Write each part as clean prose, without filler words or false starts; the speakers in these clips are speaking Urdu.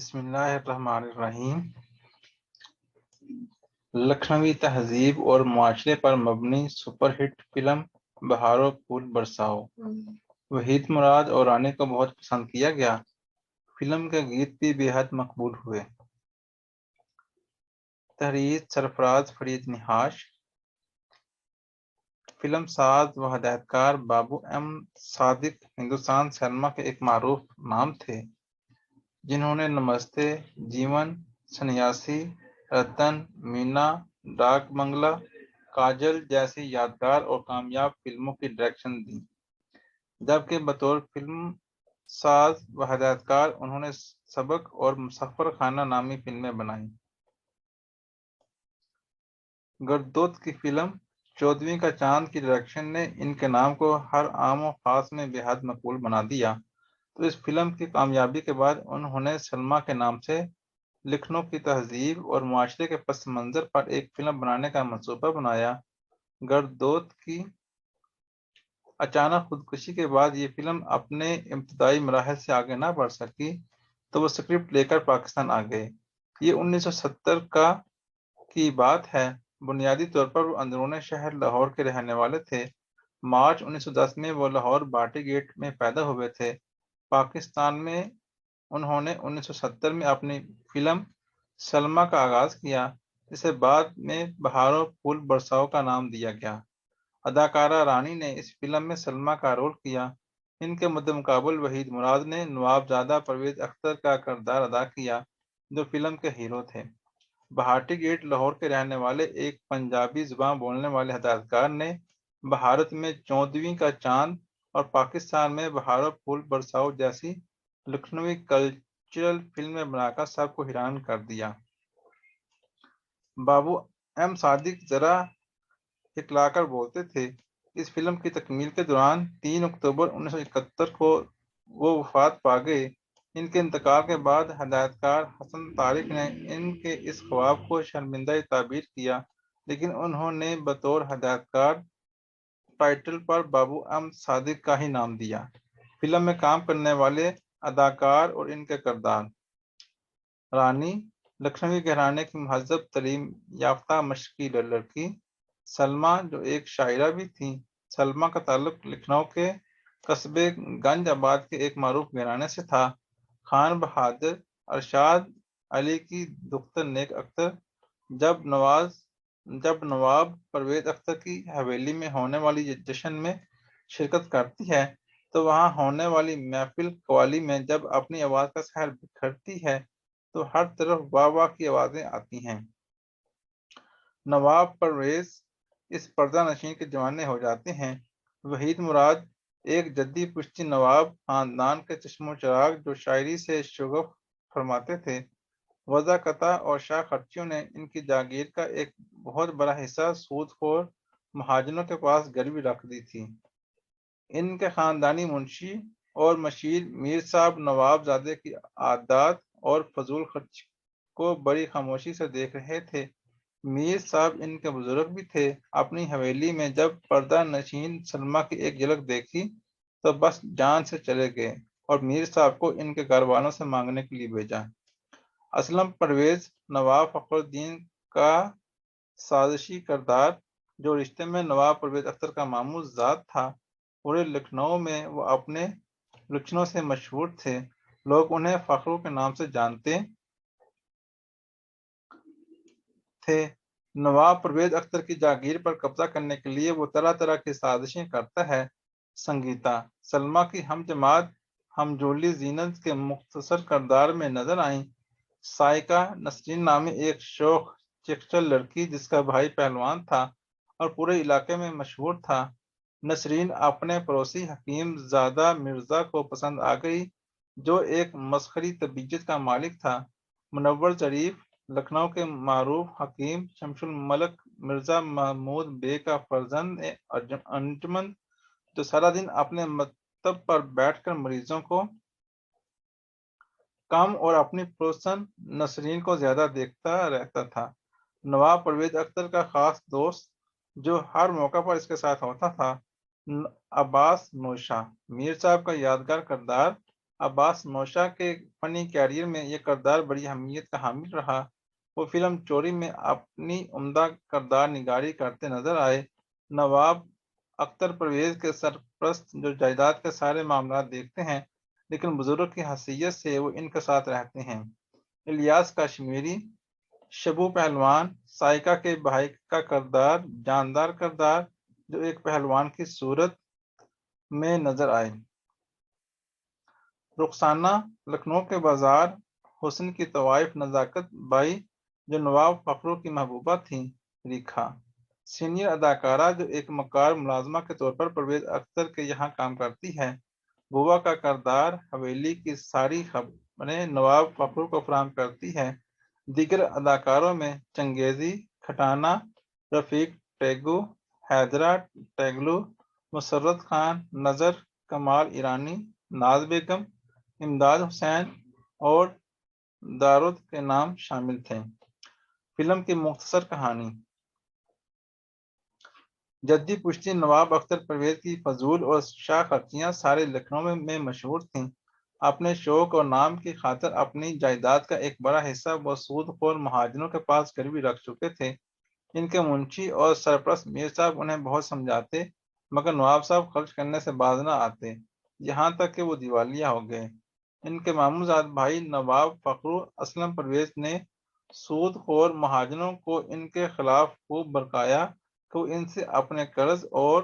بسم اللہ الرحمن الرحیم۔ لکھنوی تہذیب اور معاشرے پر مبنی سپر ہٹ فلم بہارو پھول برساؤ وحید مراد اور رانی کو بہت پسند کیا گیا۔ فلم کے گیت بھی بے حد مقبول ہوئے۔ تحریر سرفراز فرید نحاش۔ فلم ساز و ہدایت کار بابو ایم صادق ہندوستان سینما کے ایک معروف نام تھے، جنہوں نے نمستے، جیون سنیاسی، رتن، مینا، ڈاک بنگلہ، کاجل جیسی یادگار اور کامیاب فلموں کی ڈائریکشن دی، جبکہ بطور فلم ساز و ہدایت کار انہوں نے سبق اور مسافر خانہ نامی فلمیں بنائیں۔ گردوت کی فلم 14ویں کا چاند کی ڈائریکشن نے ان کے نام کو ہر عام و خاص میں بے حد مقبول بنا دیا، تو اس فلم کی کامیابی کے بعد انہوں نے سلما کے نام سے لکھنؤ کی تہذیب اور معاشرے کے پس منظر پر ایک فلم بنانے کا منصوبہ بنایا۔ گردوت کی اچانک خودکشی کے بعد یہ فلم اپنے ابتدائی مراحل سے آگے نہ بڑھ سکی، تو وہ اسکرپٹ لے کر پاکستان آ گئے۔ یہ 1970 کی بات ہے۔ بنیادی طور پر وہ اندرون شہر لاہور کے رہنے والے تھے۔ مارچ 1910 میں وہ لاہور باٹی گیٹ میں پیدا ہوئے تھے۔ پاکستان میں انہوں نے 1970 میں اپنی فلم سلما کا آغاز کیا، جسے بعد میں بہارو پھول برساؤ کا نام دیا گیا۔ اداکارہ رانی نے اس فلم میں سلما کا رول کیا۔ ان کے مدمقابل وحید مراد نے نوابزادہ پرویز اختر کا کردار ادا کیا، جو فلم کے ہیرو تھے۔ بھاٹی گیٹ لاہور کے رہنے والے ایک پنجابی زبان بولنے والے ہدایتکار نے بھارت میں 14ویں کا چاند اور پاکستان میں بہارو پھول برساؤ جیسی لکھنوی کلچرل فلمیں بنا کر سب کو حیران کر دیا۔ بابو ایم صادق ذرا ہکلا کر بولتے تھے۔ اس فلم کی تکمیل کے دوران 3 اکتوبر 1971 کو وہ وفات پا گئے۔ ان کے انتقال کے بعد ہدایت کار حسن طارق نے ان کے اس خواب کو شرمندہ تعبیر کیا، لیکن انہوں نے بطور ہدایت کار ٹائٹل پر بابو ایم صادق کا ہی نام دیا۔ فلم میں کام کرنے والے اداکار اور ان کے کردار: رانی، لکھنوی گھرانے کی مہذب تعلیم یافتہ مشرقی لڑکی۔ سلما، جو ایک شاعرہ بھی تھیں۔ سلما کا تعلق لکھنؤ کے قصبے گنج آباد کے ایک معروف گھرانے سے تھا۔ خان بہادر ارشاد علی کی دختر نیک اختر جب نواب پرویز اختر کی حویلی میں ہونے والی جشن میں شرکت کرتی ہے، تو وہاں ہونے والی محفل قوالی میں جب اپنی آواز کا سحر بکھرتی ہے تو ہر طرف واہ واہ کی آوازیں آتی ہیں۔ نواب پرویز اس پردہ نشین کے دیوانے ہو جاتے ہیں۔ وحید مراد ایک جدی پشتی نواب خاندان کے چشم و چراغ جو شاعری سے شغف فرماتے تھے۔ وضع قطع اور شاہ خرچیوں نے ان کی جاگیر کا ایک بہت بڑا حصہ سود خور مہاجنوں کے پاس گروی رکھ دی تھی۔ ان کے خاندانی منشی اور مشیر میر صاحب نواب زادے کی عادات اور فضول خرچ کو بڑی خاموشی سے دیکھ رہے تھے۔ میر صاحب ان کے بزرگ بھی تھے۔ اپنی حویلی میں جب پردہ نشین سلما کی ایک جھلک دیکھی تو بس جان سے چلے گئے اور میر صاحب کو ان کے گھر والوں سے مانگنے کے لیے بھیجا۔ اسلم پرویز نواب فخر الدین کا سازشی کردار، جو رشتے میں نواب پرویز اختر کا ماموں ذات تھا۔ پورے لکھنؤ میں وہ اپنے لچنوں سے مشہور تھے۔ لوگ انہیں فخرو کے نام سے جانتے تھے۔ نواب پرویز اختر کی جاگیر پر قبضہ کرنے کے لیے وہ طرح طرح کی سازشیں کرتا ہے۔ سنگیتا سلما کی ہم جماعت ہم جولی زینت کے مختصر کردار میں نظر آئیں۔ سائقہ نسرین نامی ایک شوخ چکچل لڑکی جس کا بھائی پہلوان تھا اور پورے علاقے میں مشہور تھا۔ نسرین اپنے پڑوسی حکیم زادہ مرزا کو پسند آ گئی، جو ایک مسخری طبیعت کا مالک تھا۔ منور ظریف لکھنؤ کے معروف حکیم شمس الملک مرزا محمود بے کا فرزند انجمن، جو سارا دن اپنے مکتب پر بیٹھ کر مریضوں کو کم اور اپنی پڑوسن نسرین کو زیادہ دیکھتا رہتا تھا۔ نواب پرویز اختر کا خاص دوست، جو ہر موقع پر اس کے ساتھ ہوتا تھا، عباس نوشا۔ میر صاحب کا یادگار کردار عباس موشا کے فنی کیریئر میں یہ کردار بڑی اہمیت کا حامل رہا۔ وہ فلم چوری میں اپنی عمدہ کردار نگاری کرتے نظر آئے۔ نواب اختر پرویز کے سرپرست جو جائیداد کے سارے معاملات دیکھتے ہیں، لیکن بزرگ کی حیثیت سے وہ ان کے ساتھ رہتے ہیں۔ الیاس کشمیری، شبو پہلوان، سائیکا کے بھائی کا کردار جاندار کردار جو ایک پہلوان کی صورت میں نظر آئے۔ رخسانہ، لکھنؤ کے بازار، حسن کی طوائف نزاکت بائی جو نواب فخرو کی محبوبہ تھیں۔ ریکھا، سینئر اداکارہ جو ایک مکار ملازمہ کے طور پر پرویز اختر کے یہاں کام کرتی ہے۔ بوا کا کردار حویلی کی ساری خبریں نواب فخرو کو فراہم کرتی ہے۔ دیگر اداکاروں میں چنگیزی کھٹانہ، رفیق ٹیگو، حیدرا ٹیگلو، مسرت خان، نذر، کمال ایرانی، ناز بیگم، امداد حسین اور دارود کے نام شامل تھے۔ فلم کی مختصر کہانی۔ جدی پشتی نواب اختر پرویز کی فضول اور شاہ خرچیاں سارے لکھنؤ میں مشہور تھیں۔ اپنے شوق اور نام کی خاطر اپنی جائیداد کا ایک بڑا حصہ وہ سود خور مہاجروں کے پاس گروی رکھ چکے تھے۔ ان کے منشی اور سرپرست میر صاحب انہیں بہت سمجھاتے، مگر نواب صاحب خرچ کرنے سے باز نہ آتے، یہاں تک کہ وہ دیوالیہ ہو گئے۔ ان کے ماموں زاد بھائی نواب فخرو اسلم پرویز نے سود خور مہاجروں کو ان کے خلاف خوب بھڑکایا کہ وہ ان سے اپنے قرض اور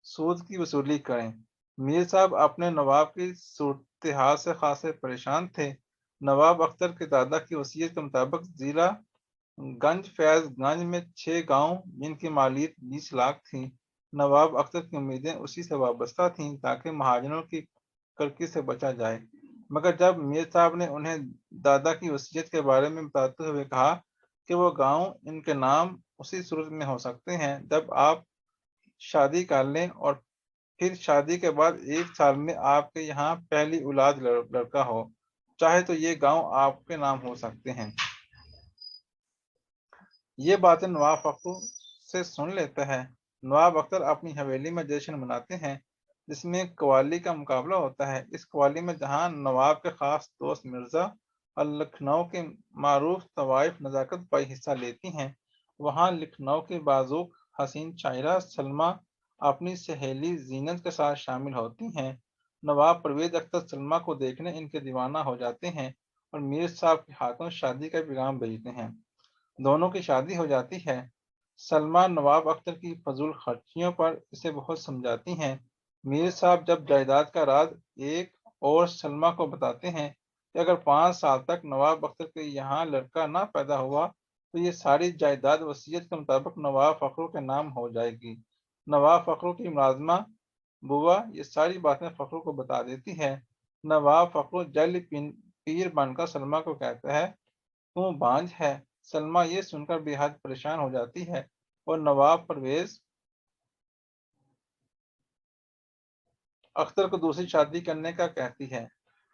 سود کی وصولی کریں۔ میر صاحب اپنے نواب کی صورتحال سے خاصے پریشان تھے۔ نواب اختر کے دادا کی وصیت کے مطابق ضلع گنج فیض گنج میں 6 گاؤں جن کی مالیت 20 لاکھ تھی۔ نواب اختر کی امیدیں اسی سے وابستہ تھیں تاکہ مہاجروں کی کرکی سے بچا جائے، مگر جب میر صاحب نے انہیں دادا کی وصیت کے بارے میں بتاتے ہوئے کہا کہ وہ گاؤں ان کے نام اسی صورت میں ہو سکتے ہیں جب آپ شادی کر لیں اور پھر شادی کے بعد 1 سال میں آپ کے یہاں پہلی اولاد لڑکا ہو، چاہے تو یہ گاؤں آپ کے نام ہو سکتے ہیں۔ یہ باتیں نواب فخرو سے سن لیتا ہے۔ نواب اختر اپنی حویلی میں جشن مناتے ہیں جس میں قوالی کا مقابلہ ہوتا ہے۔ اس قوالی میں جہاں نواب کے خاص دوست مرزا اور لکھنؤ کے معروف طوائف نزاکت بائی حصہ لیتی ہیں، وہاں لکھنؤ کی بازوق حسین شاعرہ سلمیٰ اپنی سہیلی زینت کے ساتھ شامل ہوتی ہیں۔ نواب پرویز اختر سلمیٰ کو دیکھنے ان کے دیوانہ ہو جاتے ہیں اور میر صاحب کے ہاتھوں شادی کا پیغام بھیجتے ہیں۔ دونوں کی شادی ہو جاتی ہے۔ سلمیٰ نواب اختر کی فضول خرچیوں پر اسے بہت سمجھاتی ہیں۔ میر صاحب جب جائیداد کا راز ایک اور سلمیٰ کو بتاتے ہیں کہ اگر 5 سال تک نواب اختر کے یہاں لڑکا نہ پیدا ہوا تو یہ ساری جائیداد وصیت کے مطابق نواب فخرو کے نام ہو جائے گی۔ نواب فخرو کی ملازمہ بوا یہ ساری باتیں فخرو کو بتا دیتی ہے۔ نواب فخرو جل پیر بن کر سلمیٰ کو کہتا ہے تو بانجھ ہے۔ سلمیٰ یہ سن کر بے حد پریشان ہو جاتی ہے اور نواب پرویز اختر کو دوسری شادی کرنے کا کہتی ہے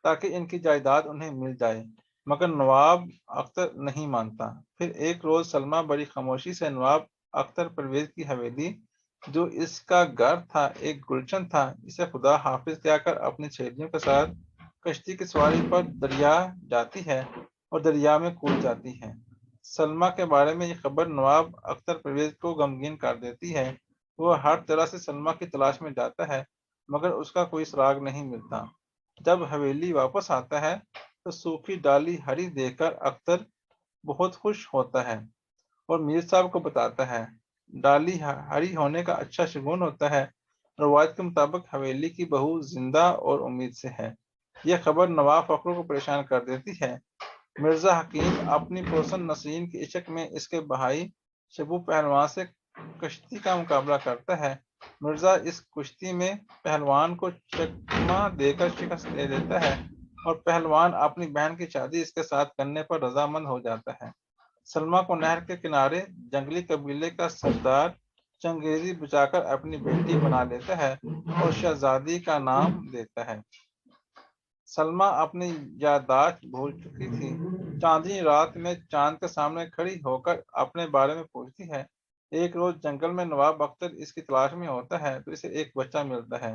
تاکہ ان کی جائیداد انہیں مل جائے، مگر نواب اختر نہیں مانتا۔ پھر ایک روز سلمیٰ بڑی خاموشی سے نواب اختر پرویز کی حویلی جو اس کا گھر تھا، ایک گلشن تھا، اسے خدا حافظ کہہ کر اپنی سہیلیوں کے ساتھ کشتی کی سواری پر دریا جاتی ہے اور دریا میں کود جاتی ہے۔ سلمیٰ کے بارے میں یہ خبر نواب اختر پرویز کو غمگین کر دیتی ہے۔ وہ ہر طرح سے سلمیٰ کی تلاش میں جاتا ہے مگر اس کا کوئی سراغ نہیں ملتا۔ جب حویلی واپس آتا ہے تو سوکھی ڈالی ہری دیکھ کر اختر بہت خوش ہوتا ہے اور میر صاحب کو بتاتا ہے۔ ڈالی ہری ہونے کا اچھا شگون ہوتا ہے۔ روایت کے مطابق حویلی کی بہو زندہ اور امید سے ہے۔ یہ خبر نواب فخرو کو پریشان کر دیتی ہے۔ مرزا حکیم اپنی پرسن نسرین کے عشق میں اس کے بھائی شبو پہلوان سے کشتی کا مقابلہ کرتا ہے۔ مرزا اس کشتی میں پہلوان کو چکمہ دے کر شکست دے دیتا ہے اور پہلوان اپنی بہن کی شادی اس کے ساتھ کرنے پر رضامند ہو جاتا ہے۔ سلمیٰ کو نہر کے کنارے جنگلی قبیلے کا سردار چنگیزی بچا کر اپنی بیٹی بنا لیتا ہے اور شہزادی کا نام دیتا ہے۔ سلمیٰ اپنی یادداشت بھول چکی تھی۔ چاندنی رات میں چاند کے سامنے کھڑی ہو کر اپنے بارے میں پوچھتی ہے۔ ایک روز جنگل میں نواب اختر اس کی تلاش میں ہوتا ہے تو اسے ایک بچہ ملتا ہے۔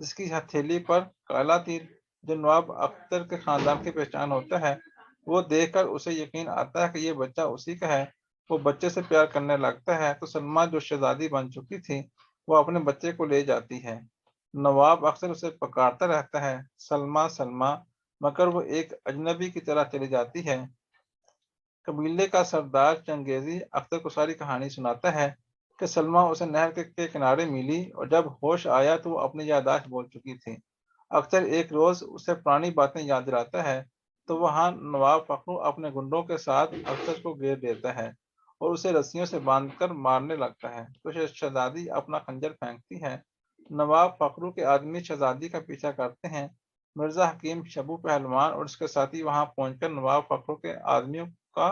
جس کی ہتھیلی پر کالا تیر جو نواب اختر کے خاندان کی پہچان ہوتا ہے، وہ دیکھ کر اسے یقین آتا ہے کہ یہ بچہ اسی کا ہے۔ وہ بچے سے پیار کرنے لگتا ہے تو سلمیٰ جو شہزادی بن چکی تھی وہ اپنے بچے کو لے جاتی ہے۔ نواب اکثر اسے پکارتا رہتا ہے، سلمیٰ سلمیٰ، مگر وہ ایک اجنبی کی طرح چلی جاتی ہے۔ قبیلے کا سردار چنگیزی اختر کو ساری کہانی سناتا ہے کہ سلمیٰ اسے نہر کے کنارے ملی اور جب ہوش آیا تو وہ اپنی یادداشت بھول چکی تھی۔ اختر ایک روز اسے پرانی باتیں یاد دلاتا ہے تو وہاں نواب فخرو اپنے گنڈوں کے ساتھ اختر کو گھیر دیتا ہے اور اسے رسیوں سے باندھ کر مارنے لگتا ہے تو شہزادی اپنا خنجر پھینکتی ہے۔ نواب فخرو کے آدمی شہزادی کا پیچھا کرتے ہیں۔ مرزا حکیم شبو پہلوان اور اس کے ساتھی وہاں پہنچ کر نواب فخرو کے آدمیوں کا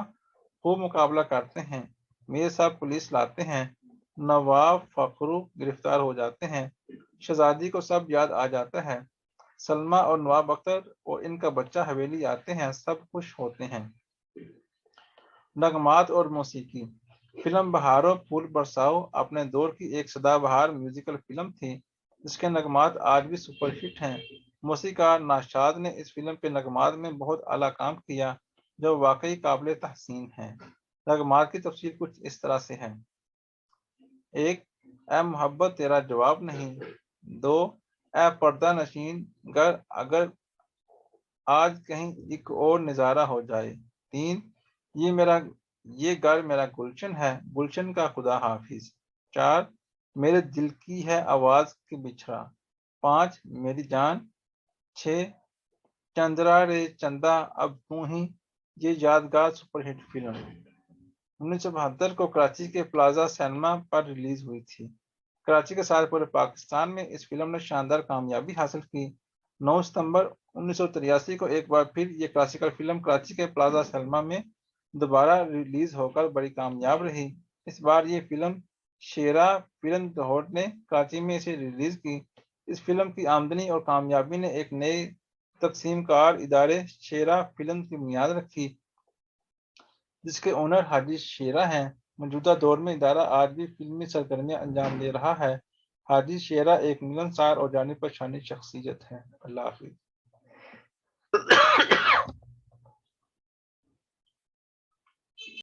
خوب مقابلہ کرتے ہیں۔ میر صاحب پولیس لاتے ہیں۔ نواب فخرو گرفتار ہو جاتے ہیں۔ شہزادی کو سب یاد آ جاتا ہے۔ سلمیٰ اور نواب اختر اور ان کا بچہ حویلی آتے ہیں، سب خوش ہوتے ہیں۔ نغمات اور موسیقی۔ فلم بہاروں پھول برساؤ اپنے دور کی ایک سدا بہار میوزیکل فلم تھی جس کے نغمات آج بھی سپر ہٹ ہیں۔ موسیقار ناشاد نے اس فلم کے نغمات میں بہت اعلیٰ کام کیا جو واقعی قابل تحسین ہے۔ نغمات کی تفصیل کچھ اس طرح سے ہے: 1. اے محبت تیرا جواب نہیں۔ 2. اے پردہ نشین گر اگر آج کہیں ایک اور نظارہ ہو جائے۔ 3. یہ گھر میرا گلشن ہے، گلشن کا خدا حافظ۔ 4. میرے دل کی ہے آواز کی بچھڑا۔ 5. میری جان۔ 6. چندرا رے چندا اب تو ہی۔ یہ یادگار سپر ہٹ فلم 1972 کو کراچی کے پلازا سینما پر ریلیز ہوئی تھی۔ کراچی کے ساتھ پورے پاکستان میں اس فلم نے شاندار کامیابی حاصل کی۔ 9 ستمبر 1983 کو ایک بار پھر یہ کلاسیکل فلم کراچی کے پلازا سینما میں دوبارہ ریلیز ہو کر بڑی کامیاب رہی۔ اس بار یہ فلم شیرا فلم لاہور نے کراچی میں اسے ریلیز کی۔ اس فلم کی آمدنی اور کامیابی نے ایک نئے تقسیم کار ادارے شیرا فلم کی بنیاد رکھی جس کے اونر حاجی شیرا ہیں۔ موجودہ دور میں ادارہ آج بھی فلمی سرگرمیاں انجام دے رہا ہے۔ حاجی شیرا ایک ملنسار اور جانی پہچانی شخصیت ہے۔ اللہ حافظ۔